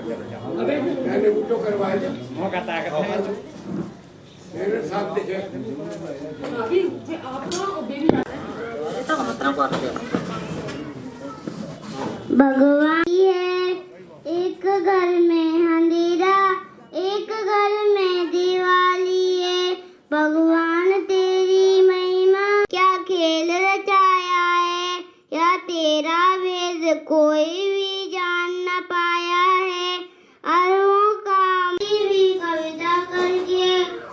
अरे मैंने उठो करवाया मौका ताकत है मेरे साथ देखे भगवान है एक घर में अंधेरा एक घर में दिवाली है। भगवान तेरी महिमा क्या खेल रचाया है, या तेरा वेद कोई भी जान न पाया है। अरबों का भी कविता करके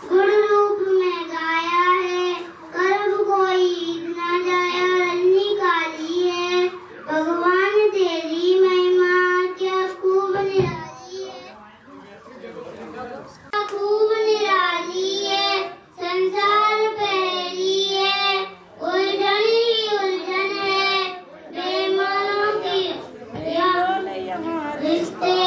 गुण रूप में गाया है। कर्म कोई इतना जाया रन्नी काली है। भगवान तेरी महिमा क्या खूब निराली है, खूब निराली है। संसार पहली है, उलझन ही उलझन है। बेमानों के रिश्ते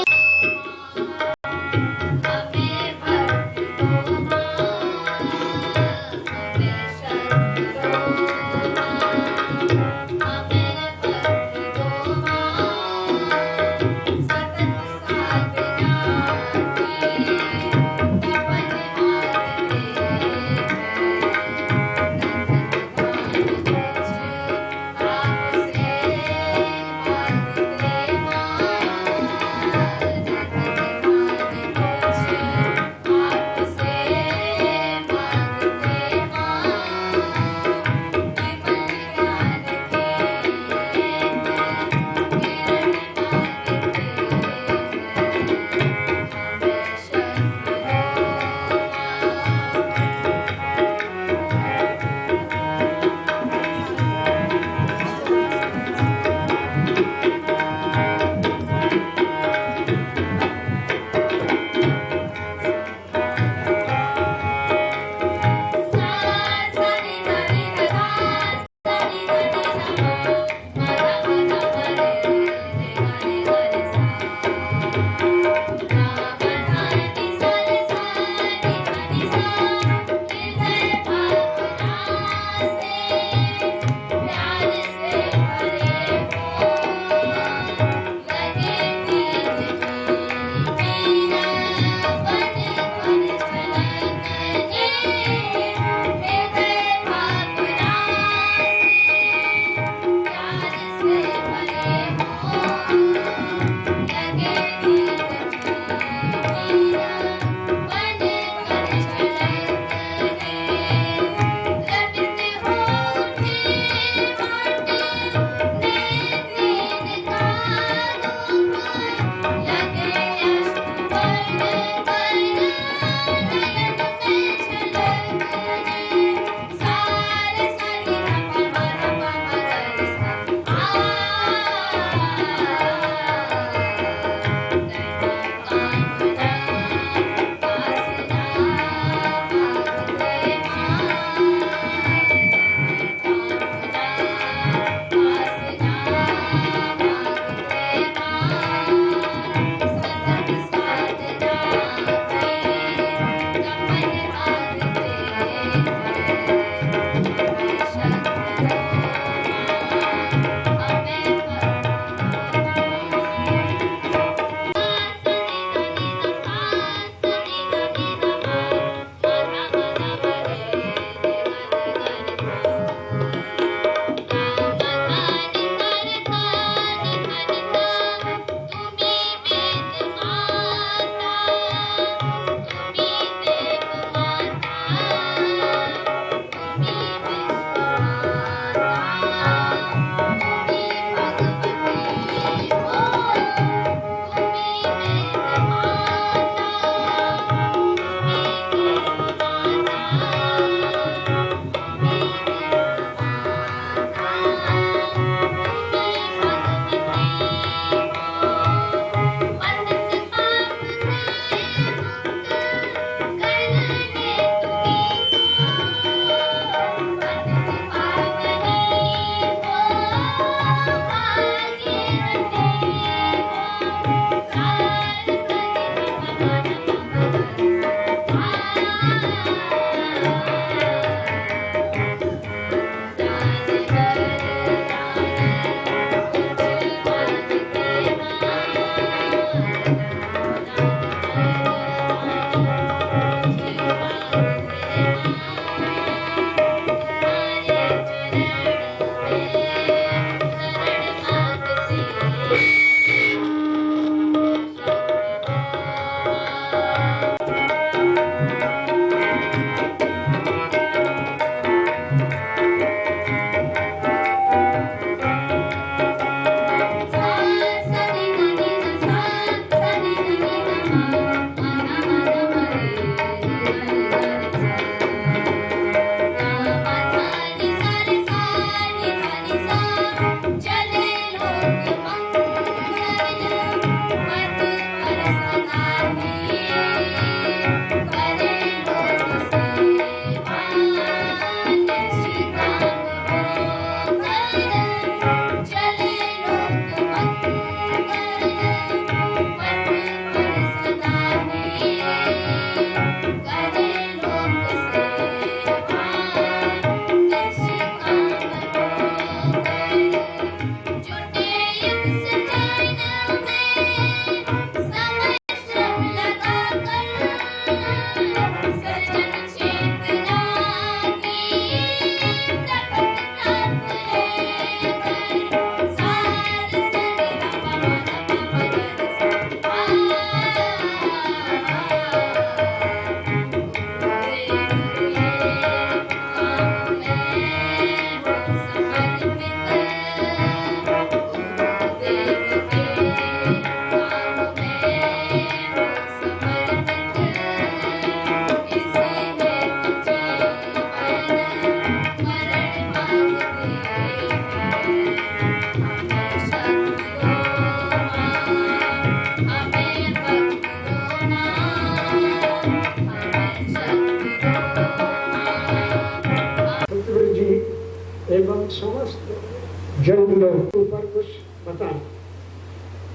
जन लोग ऊपर कुछ बताएं।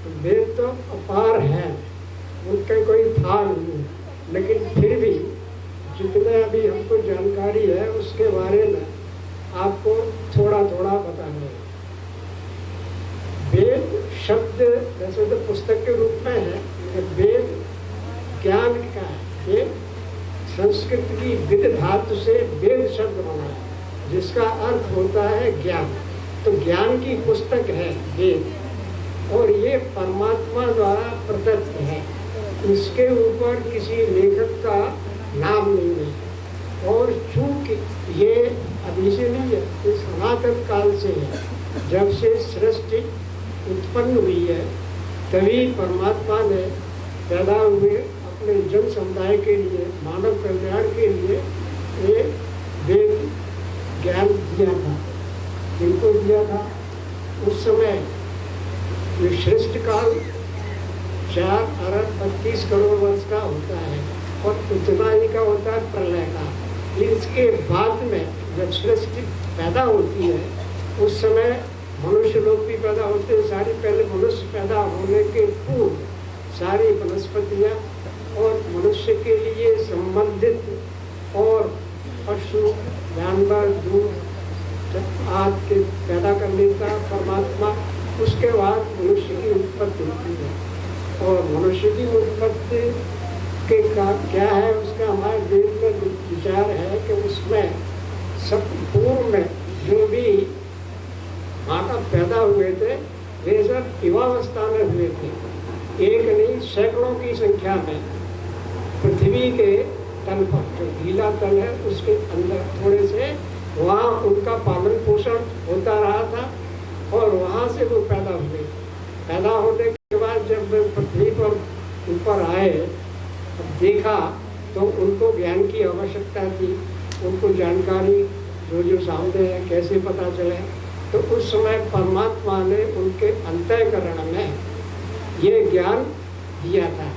तो वेद तो अपार है, उनका कोई था नहीं, लेकिन फिर भी जितने अभी हमको जानकारी है उसके बारे में आपको थोड़ा थोड़ा बताना है। वेद शब्द वैसे तो पुस्तक के रूप में है, वेद ज्ञान का है। ये संस्कृत की विद धातु से वेद शब्द बना है, जिसका अर्थ होता है ज्ञान। तो ज्ञान की पुस्तक है वेद, और ये परमात्मा द्वारा प्रदत्त है। इसके ऊपर किसी लेखक का नाम नहीं है, और चूंकि ये अभी से नहीं है, ये सनातन काल से है। जब से सृष्टि उत्पन्न हुई है तभी परमात्मा ने पैदा हुए अपने जन समुदाय के लिए, मानव कल्याण के लिए ये वेद ज्ञान दिया था। किनको दिया था? उस समय ये सृष्टि काल 4 अरब 32 करोड़ वर्ष का होता है, और उतना ही का होता है प्रलय का। इसके बाद में जब सृष्टि पैदा होती है उस समय मनुष्य लोग भी पैदा होते हैं। सारी पहले मनुष्य पैदा होने के पूर्व सारी वनस्पतियाँ और मनुष्य के लिए संबंधित और पशु जानवर दूध आदि के पैदा कर लेता परमात्मा। उसके बाद मनुष्य की उत्पत्ति होती है, और मनुष्य की उत्पत्ति के का क्या है उसका हमारे वेद में विचार है कि उसमें सब पूर्व में जो भी मानव पैदा हुए थे वे सब युवावस्था में हुए थे। एक नहीं सैकड़ों की संख्या में पृथ्वी के तल पर जो गीला तल है उसके अंदर थोड़े से वहाँ उनका पालन पोषण होता रहा था, और वहाँ से वो पैदा हुए। पैदा होने के बाद जब वे पृथ्वी पर ऊपर आए, देखा तो उनको ज्ञान की आवश्यकता थी। उनको जानकारी जो जो सामने है कैसे पता चले, तो उस समय परमात्मा ने उनके अंतःकरण में ये ज्ञान दिया था।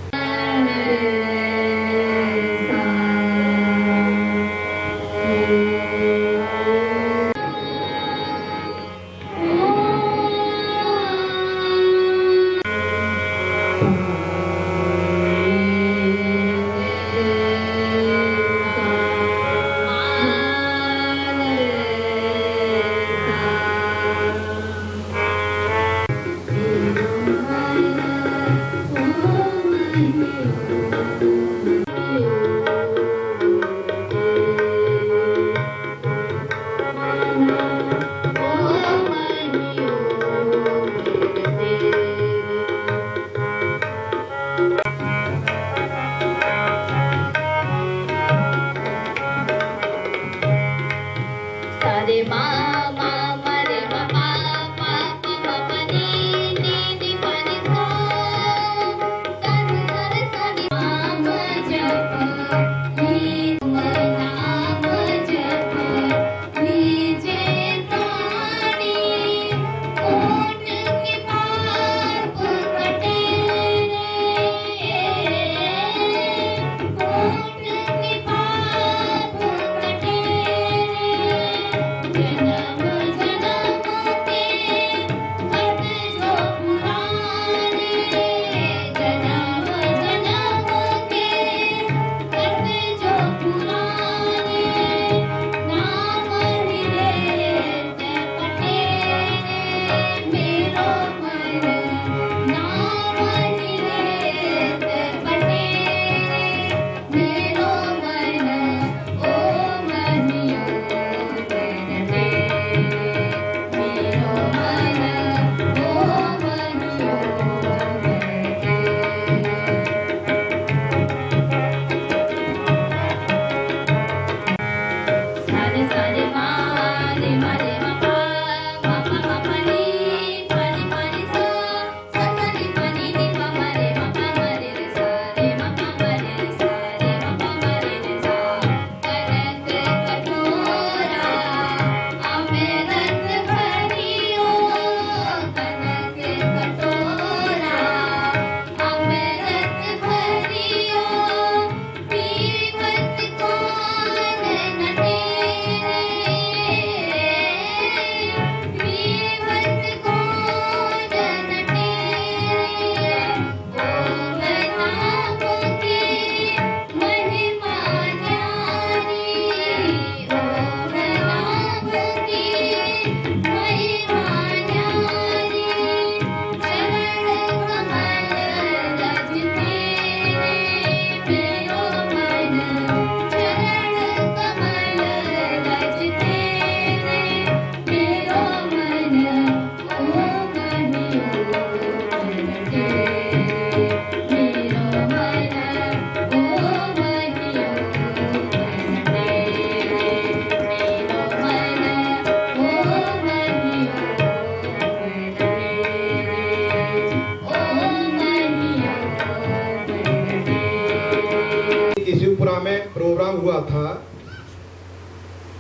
हुआ था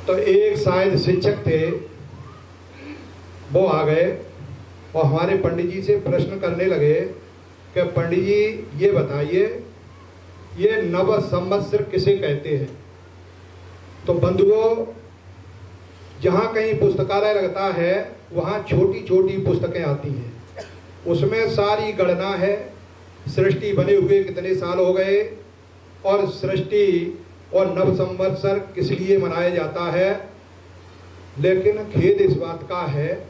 तो एक शायद शिक्षक थे, वो आ गए और हमारे पंडित जी से प्रश्न करने लगे कि पंडित जी ये बताइए, ये नव संवत्सर किसे कहते हैं। तो बंधुओं, जहाँ कहीं पुस्तकालय लगता है वहाँ छोटी छोटी पुस्तकें आती हैं, उसमें सारी गणना है, सृष्टि बने हुए कितने साल हो गए और सृष्टि और नव संवत्सर किस लिए मनाया जाता है। लेकिन खेद इस बात का है,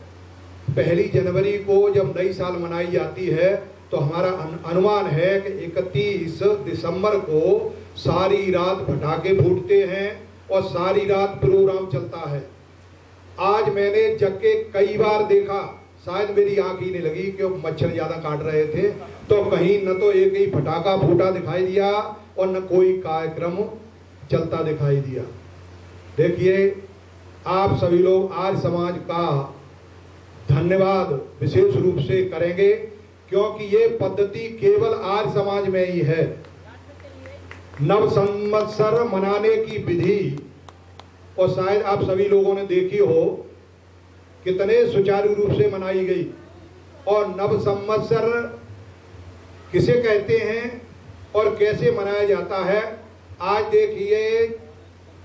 1 जनवरी को जब नई साल मनाई जाती है तो हमारा अनुमान है कि 31 दिसंबर को सारी रात पटाखे फूटते हैं और सारी रात प्रोग्राम चलता है। आज मैंने जग के कई बार देखा, शायद मेरी आंख ही नहीं लगी क्योंकि मच्छर ज्यादा काट रहे थे, तो कहीं न तो एक ही पटाखा फूटा दिखाई दिया और न कोई कार्यक्रम चलता दिखाई दिया। देखिए, आप सभी लोग आर्य समाज का धन्यवाद विशेष रूप से करेंगे, क्योंकि ये पद्धति केवल आर्य समाज में ही है। नव संवत्सर मनाने की विधि और शायद आप सभी लोगों ने देखी हो कितने सुचारू रूप से मनाई गई। और नव संवत्सर किसे कहते हैं और कैसे मनाया जाता है। आज देखिए,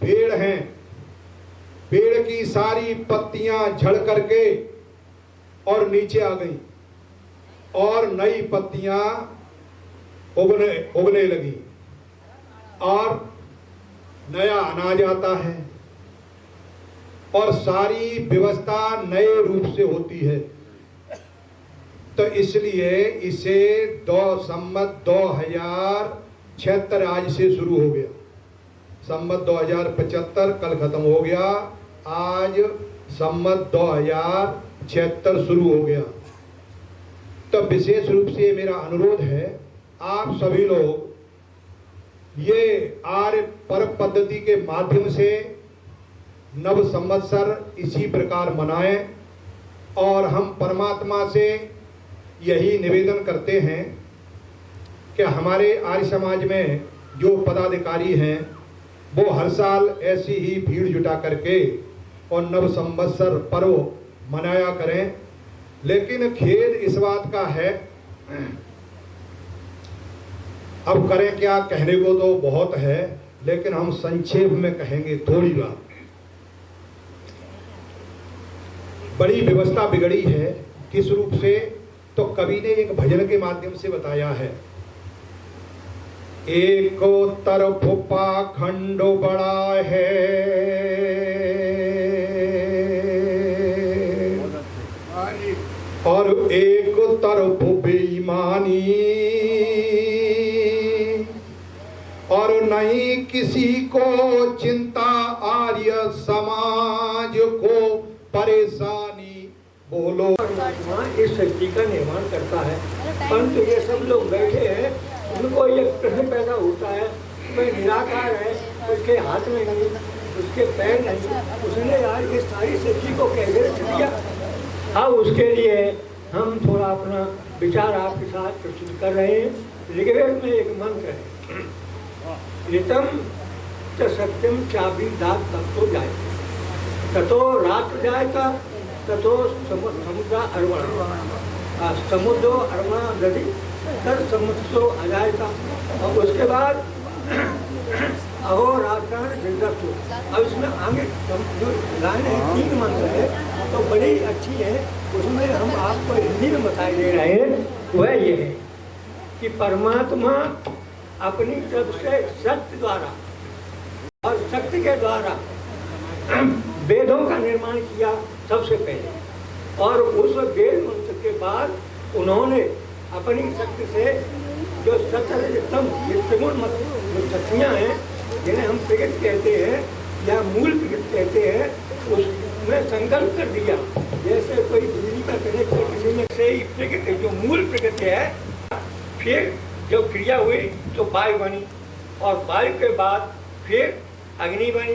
पेड़ हैं, पेड़ की सारी पत्तियां झड़ करके और नीचे आ गई और नई पत्तियां उगने लगी और नया अनाज आता है और सारी व्यवस्था नए रूप से होती है। तो इसलिए इसे 2076 आज से शुरू हो गया। संवत 2075 कल खत्म हो गया, आज संवत 2076 शुरू हो गया। तो विशेष रूप से मेरा अनुरोध है, आप सभी लोग ये आर्य पर्व पद्धति के माध्यम से नव संवत्सर इसी प्रकार मनाएं। और हम परमात्मा से यही निवेदन करते हैं कि हमारे आर्य समाज में जो पदाधिकारी हैं वो हर साल ऐसी ही भीड़ जुटा करके और नव संवत्सर पर्व मनाया करें। लेकिन खेद इस बात का है, अब करें क्या, कहने को तो बहुत है लेकिन हम संक्षेप में कहेंगे थोड़ी बात। बड़ी व्यवस्था बिगड़ी है। किस रूप से, तो कवि ने एक भजन के माध्यम से बताया है। एक तरफ पाखंड बड़ा है और एक तरफ बेईमानी, और नहीं किसी को चिंता आर्य समाज को परेशानी। बोलो। इस सृष्टि का निर्माण करता है, परंतु ये सब लोग बैठे हैं, उनको ये प्रश्न पैदा होता है, कोई निराकार है, उसके हाथ में नहीं, उसके पैर नहीं, उसने यार ये सारी सृष्टि को कैसे रच दिया। अब उसके लिए हम थोड़ा अपना विचार आपके साथ प्रस्तुत कर रहे हैं। ऋग्वेद में एक मंत्र है, ऋतम च सत्यम चाबी दात तत्व जाए ततो रात्र जायता ततो समुद्र अर्वण समुद्रो अर्वण नदी तर समुद्रो अजायता। और उसके बाद अहोरात्राण निर्दत्तो। अब इसमें आगे जो लाइन है, 3 मंत्र है, तो बड़ी अच्छी है। उसमें हम आपको हिंदी में बताए दे रहे हैं। वह ये है कि परमात्मा अपनी तरफ से सत्य द्वारा और शक्ति के द्वारा वेदों का निर्माण किया सबसे पहले, और उस वेद मंत्र के बाद उन्होंने अपनी शक्ति से जो सत्सम जो शक्तियाँ हैं, जिन्हें हम प्रकृत कहते हैं या मूल प्रकृत कहते हैं, उसमें संकल्प कर दिया। जैसे कोई बिजली का कनेक्शन किसी में से ही प्रकृति जो मूल प्रकृति है, फिर जब क्रिया हुई तो वायु बनी, और वायु के बाद फिर अग्नि बनी,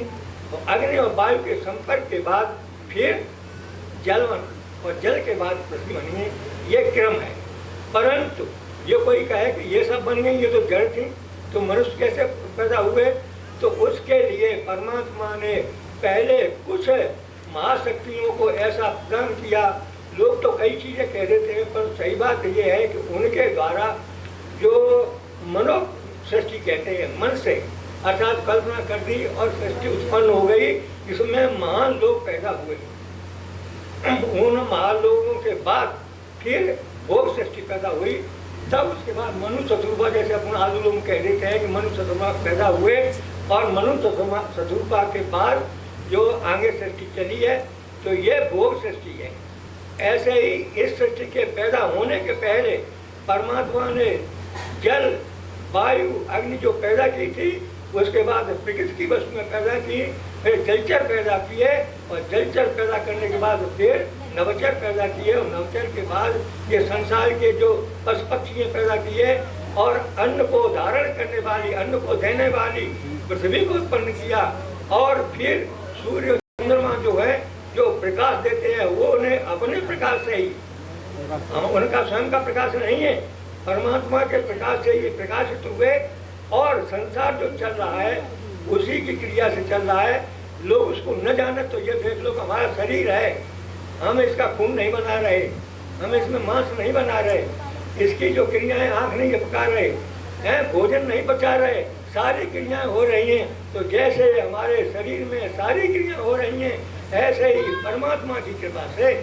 और अग्नि और वायु के संपर्क के बाद फिर जल बना, और जल के बाद पृथ्वी बनी है। ये क्रम है। परंतु ये कोई कहे कि ये सब बन गई, ये तो जड़ थी, तो मनुष्य कैसे पैदा हुए, तो उसके लिए परमात्मा ने पहले कुछ महाशक्तियों को ऐसा प्रदान किया। लोग तो कई चीजें कह देते हैं, पर सही बात यह है कि उनके द्वारा जो मनो सृष्टि कहते हैं, मन से अर्थात कल्पना कर दी और सृष्टि उत्पन्न हो गई, जिसमें महान लोग पैदा हुए। उन महान लोगों के बाद फिर भोग सृष्टि पैदा हुई। तब उसके बाद मनु चतुर्भा, जैसे अपन आलू लोग कह देते हैं कि मनु चतुर्भा पैदा हुए, और मनु चतुर्भा के बाद जो आगे सृष्टि चली है तो ये भोग सृष्टि है। ऐसे ही इस सृष्टि के पैदा होने के पहले परमात्मा ने जल, वायु, अग्नि जो पैदा की थी, उसके बाद प्रकृति की वस्तुएं पैदा की, फिर जलचर पैदा किए, और जलचर पैदा करने के बाद फिर नवचर पैदा किए, और नवचर के बाद ये संसार के जो पशु पक्षी पैदा किए, और अन्न को धारण करने वाली, अन्न को देने वाली पृथ्वी को उत्पन्न किया, और फिर सूर्य चंद्रमा जो है जो प्रकाश देते हैं वो उन्हें अपने प्रकाश से ही, उनका स्वयं का प्रकाश नहीं है, परमात्मा के प्रकाश से ये प्रकाशित हुए। और संसार जो चल रहा है उसी की क्रिया से चल रहा है। लोग उसको न जाने तो ये देख लो कि हमारा शरीर है, हम इसका खून नहीं बना रहे, हम इसमें मांस नहीं बना रहे, इसकी जो क्रियाएं आँख नहीं पका रहे हैं, भोजन नहीं पचा रहे, सारी क्रियाएं हो रही हैं। तो जैसे हमारे शरीर में सारी क्रियाएं हो रही हैं, ऐसे ही परमात्मा की कृपा से